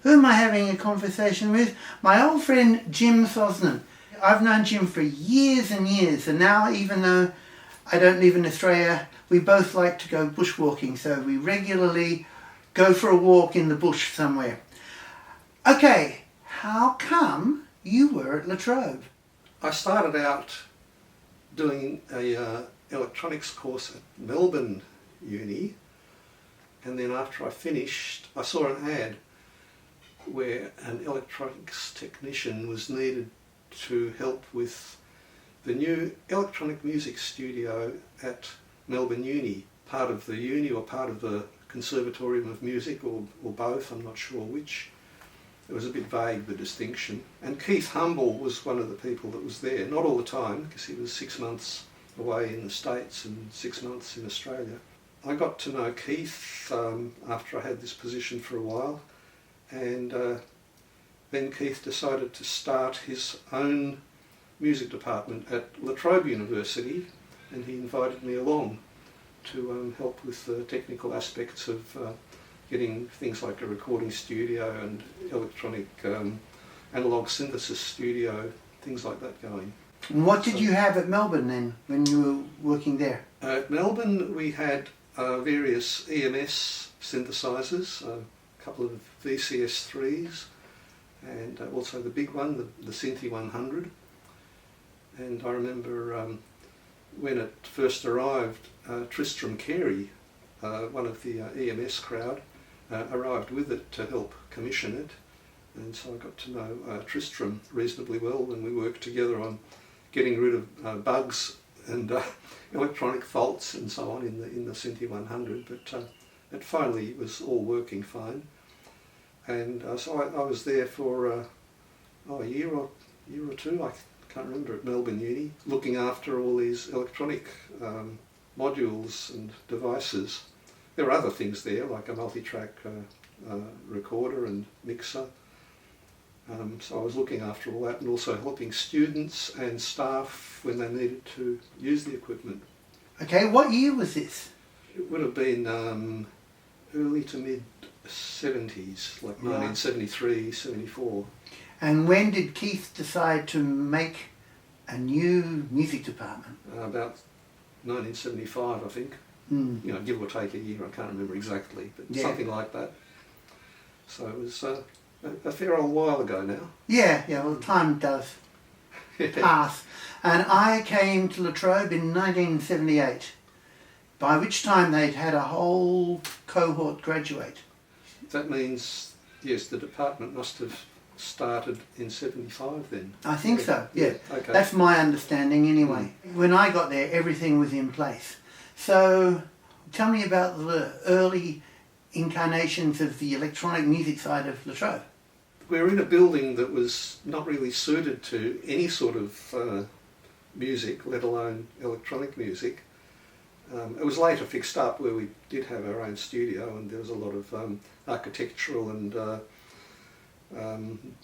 Who am I having a conversation with? My old friend Jim Sosnin. I've known Jim for years and years, and now, even though I don't live in Australia, we both like to go bushwalking, so we regularly go for a walk in the bush somewhere. Okay, how come you were at La Trobe? I started out doing a electronics course at Melbourne Uni, and then after I finished, I saw an ad where an electronics technician was needed to help with the new electronic music studio at Melbourne Uni, part of the uni or part of the Conservatorium of Music, or both, I'm not sure which. It was a bit vague, the distinction. And Keith Humble was one of the people that was there, not all the time, because he was 6 months away in the States and 6 months in Australia. I got to know Keith after I had this position for a while, and then Keith decided to start his own music department at La Trobe University, and he invited me along to help with the technical aspects of getting things like a recording studio and electronic analog synthesis studio, things like that going. And what did you have at Melbourne then, when you were working there? At Melbourne we had various EMS synthesizers, a couple of VCS3s, and also the big one, the Synthi 100. And I remember when it first arrived, Tristram Carey, one of the EMS crowd, arrived with it to help commission it, and so I got to know Tristram reasonably well when we worked together on getting rid of bugs and electronic faults and so on in the Synthi 100, but it finally was all working fine. And so I was there for a year or two, I can't remember, at Melbourne Uni, looking after all these electronic modules and devices. There were other things there, like a multi-track recorder and mixer. So I was looking after all that, and also helping students and staff when they needed to use the equipment. Okay, what year was this? It would have been early to mid-70s, like 1973, 74. And when did Keith decide to make a new music department? About 1975, I think. Mm. You know, give or take a year, I can't remember exactly, but something like that. So it was a fair old while ago now. Yeah, well, time does pass. And I came to La Trobe in 1978, by which time they'd had a whole cohort graduate. That means, yes, the department must have started in 75 then. I think so, yeah. Okay. That's my understanding anyway. When I got there, everything was in place. So tell me about the early incarnations of the electronic music side of La Trobe. We were in a building that was not really suited to any sort of music, let alone electronic music. It was later fixed up where we did have our own studio, and there was a lot of architectural and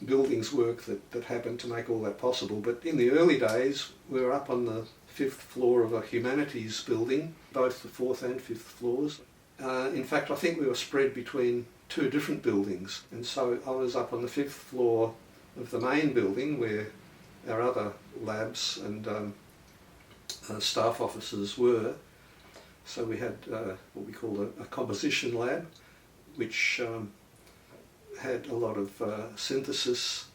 buildings work that happened to make all that possible. But in the early days, we were up on the 5th floor of a humanities building, both the 4th and 5th floors. In fact, I think we were spread between 2 different buildings, and so I was up on the 5th floor of the main building where our other labs and staff offices were. So we had what we called a composition lab, which had a lot of synthesis,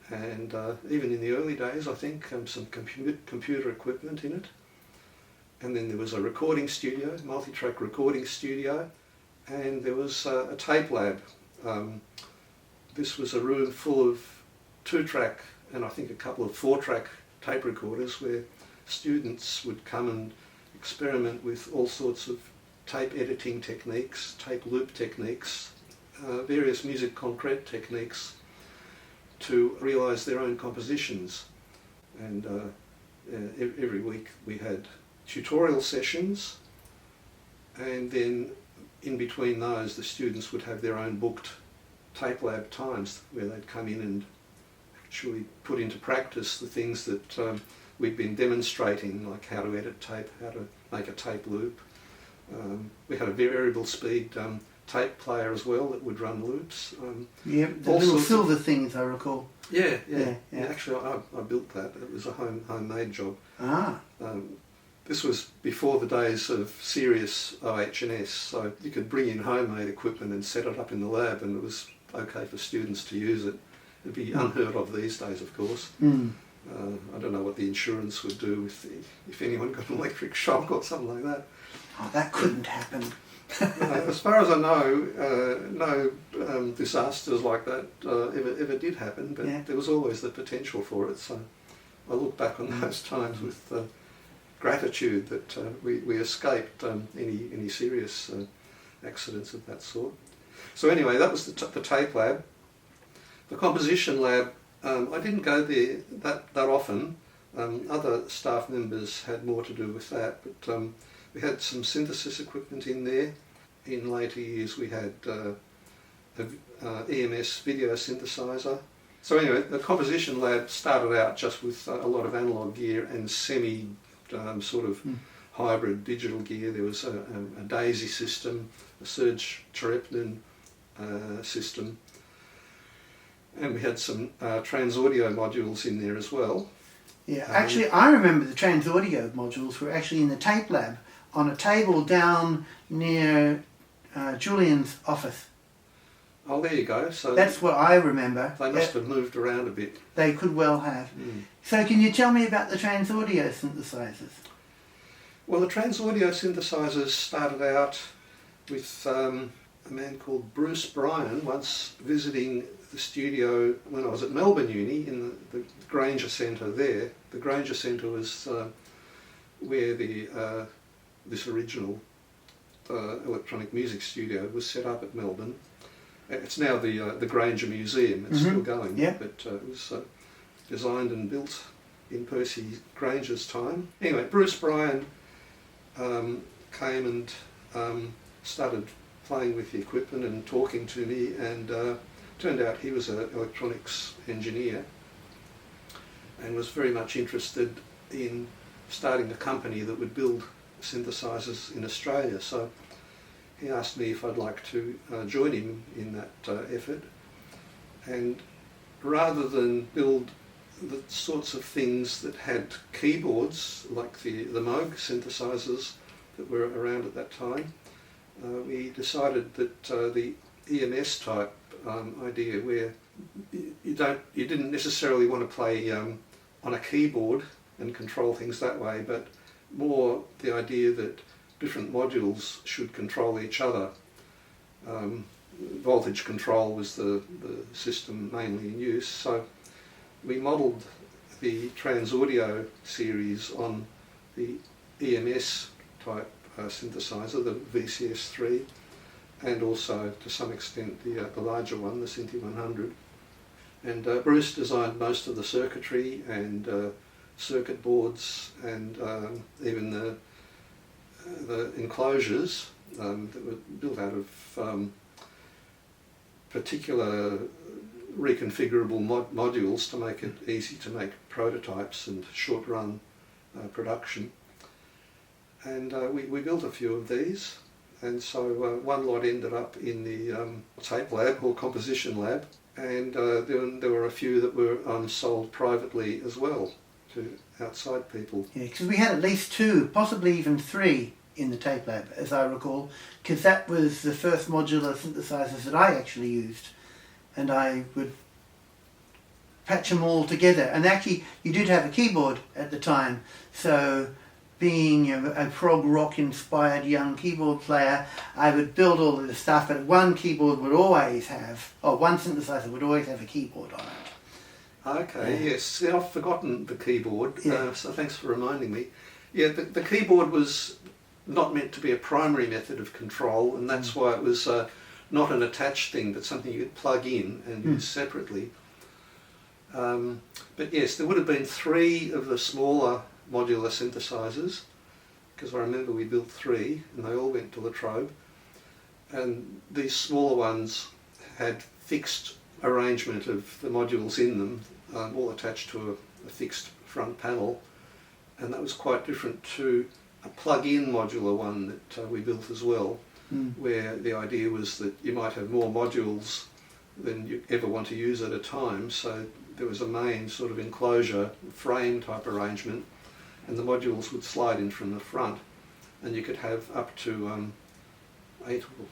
and even in the early days, I think, some computer equipment in it. And then there was a recording studio, multi-track recording studio, and there was a tape lab. This was a room full of 2-track and I think a couple of 4-track tape recorders where students would come and experiment with all sorts of tape editing techniques, tape loop techniques, various musique concrète techniques to realise their own compositions. And every week we had tutorial sessions, and then in between those the students would have their own booked tape lab times where they'd come in and actually put into practice the things that we'd been demonstrating, like how to edit tape, how to make a tape loop. We had a variable speed tape player as well that would run loops. Yeah, the little silver things, I recall. Yeah. Actually, I built that. It was a homemade job. This was before the days of serious OH&S, so you could bring in homemade equipment and set it up in the lab, and it was okay for students to use it. It'd be unheard of these days, of course. I don't know what the insurance would do if anyone got an electric shock or something like that. Oh, that couldn't happen. As far as I know, no disasters like that ever did happen, but there was always the potential for it. So I look back on those times with gratitude that we escaped any serious accidents of that sort. So anyway, that was the tape lab. The composition lab, I didn't go there that often. Other staff members had more to do with that, but we had some synthesis equipment in there. In later years we had EMS video synthesizer. So anyway, the composition lab started out just with a lot of analogue gear and sort of hybrid digital gear. There was a Daisy system, a Serge system, and we had some Transaudio modules in there as well. Yeah, actually I remember the Transaudio modules were actually in the tape lab on a table down near Julian's office. Oh, there you go. So that's what I remember. They must have moved around a bit. They could well have. So can you tell me about the Transaudio synthesizers? Well, the Transaudio synthesizers started out with a man called Bruce Bryan once visiting the studio when I was at Melbourne Uni in the Granger Centre there. The Granger Centre was where this original electronic music studio was set up at Melbourne. It's now the Granger Museum. It's still going, but it was designed and built in Percy Granger's time. Anyway, Bruce Bryan came and started playing with the equipment and talking to me, and turned out he was an electronics engineer and was very much interested in starting a company that would build synthesizers in Australia. So he asked me if I'd like to join him in that effort, and rather than build the sorts of things that had keyboards like the Moog synthesizers that were around at that time, we decided that the EMS type idea, where you didn't necessarily want to play on a keyboard and control things that way, but more the idea that different modules should control each other. Voltage control was the system mainly in use, so we modelled the Transaudio series on the EMS type synthesizer, the VCS3, and also to some extent the larger one, the Synthi 100. And Bruce designed most of the circuitry and circuit boards, and even the enclosures that were built out of particular reconfigurable modules to make it easy to make prototypes and short run production. And we built a few of these, and so one lot ended up in the tape lab or composition lab, and then there were a few that were sold privately as well to outside people. Yeah, because we had at least 2, possibly even 3 in the tape lab, as I recall, because that was the first modular synthesizers that I actually used, and I would patch them all together. And actually you did have a keyboard at the time, so being a prog rock inspired young keyboard player, I would build all of the stuff, but one keyboard would always have, one synthesizer would always have a keyboard on it. Okay, yes. See, I've forgotten the keyboard, so thanks for reminding me. Yeah, the keyboard was not meant to be a primary method of control, and that's why it was not an attached thing, but something you could plug in and use separately. But yes, there would have been 3 of the smaller modular synthesizers, because I remember we built 3 and they all went to the Trobe, and these smaller ones had fixed arrangement of the modules in them, all attached to a fixed front panel, and that was quite different to a plug-in modular one that we built as well, where the idea was that you might have more modules than you ever want to use at a time. So there was a main sort of enclosure, frame type arrangement, and the modules would slide in from the front, and you could have up to 8, or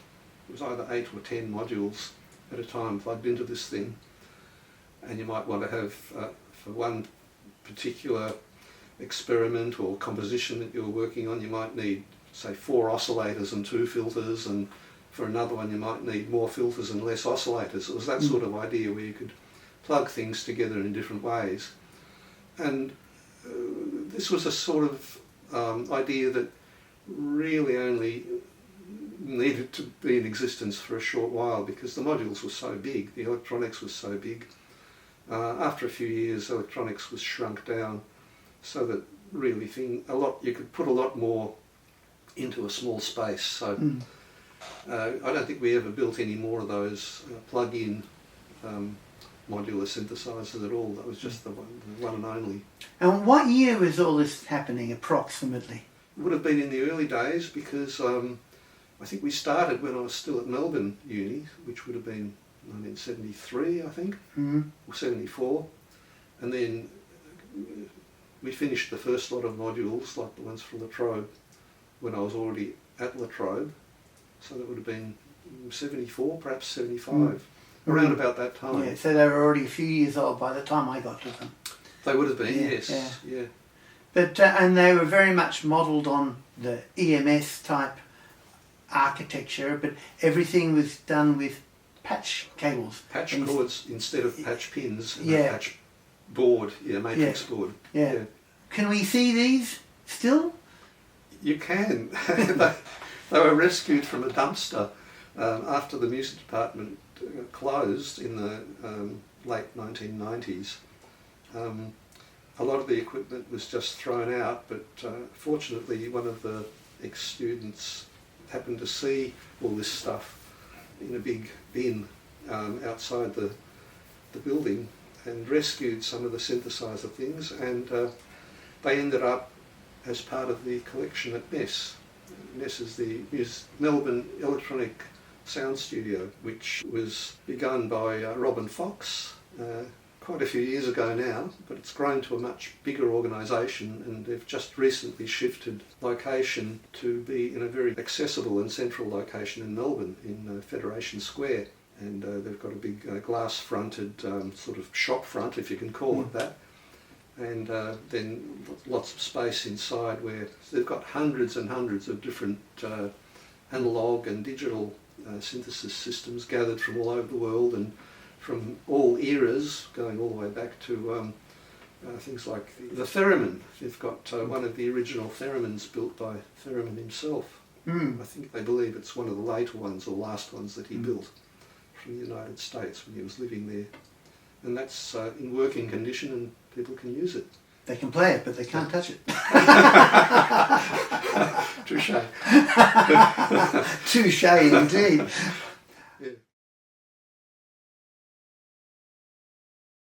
it was either 8 or 10 modules at a time plugged into this thing. And you might want to have, for one particular experiment or composition that you're working on, you might need, say, 4 oscillators and 2 filters, and for another one you might need more filters and less oscillators. It was that sort of idea where you could plug things together in different ways. And this was a sort of idea that really only needed to be in existence for a short while, because the modules were so big, the electronics was so big. After a few years, electronics was shrunk down so that really you could put a lot more into a small space. So I don't think we ever built any more of those plug-in modular synthesizers at all. That was just the one and only. And what year was all this happening approximately? It would have been in the early days, because I think we started when I was still at Melbourne Uni, which would have been 1973, I think, or 74, and then we finished the first lot of modules, like the ones from the Trobe, when I was already at La Trobe, so that would have been 74, perhaps 75, around about that time. Yeah, so they were already a few years old by the time I got to them. They would have been, yes, yeah. But and they were very much modelled on the EMS type architecture, but everything was done with patch cables. Patch cords instead of patch pins, and yeah. a patch board, matrix board. Yeah. Can we see these still? You can. They were rescued from a dumpster after the music department closed in the late 1990s. A lot of the equipment was just thrown out, but fortunately one of the ex-students happened to see all this stuff in a big bin outside the building and rescued some of the synthesizer things, and they ended up as part of the collection at MES. MES is the Melbourne Electronic Sound Studio, which was begun by Robin Fox quite a few years ago now, but it's grown to a much bigger organisation, and they've just recently shifted location to be in a very accessible and central location in Melbourne, in Federation Square. And they've got a big glass-fronted sort of shop front, if you can call it that, and then lots of space inside where they've got hundreds and hundreds of different analogue and digital synthesis systems gathered from all over the world and from all eras, going all the way back to things like the theremin. They've got one of the original theremins built by Theremin himself. I think they believe it's one of the later ones or last ones that he built from the United States when he was living there. And that's in working condition, and people can use it. They can play it, but they can't touch it. Touche. Touche indeed.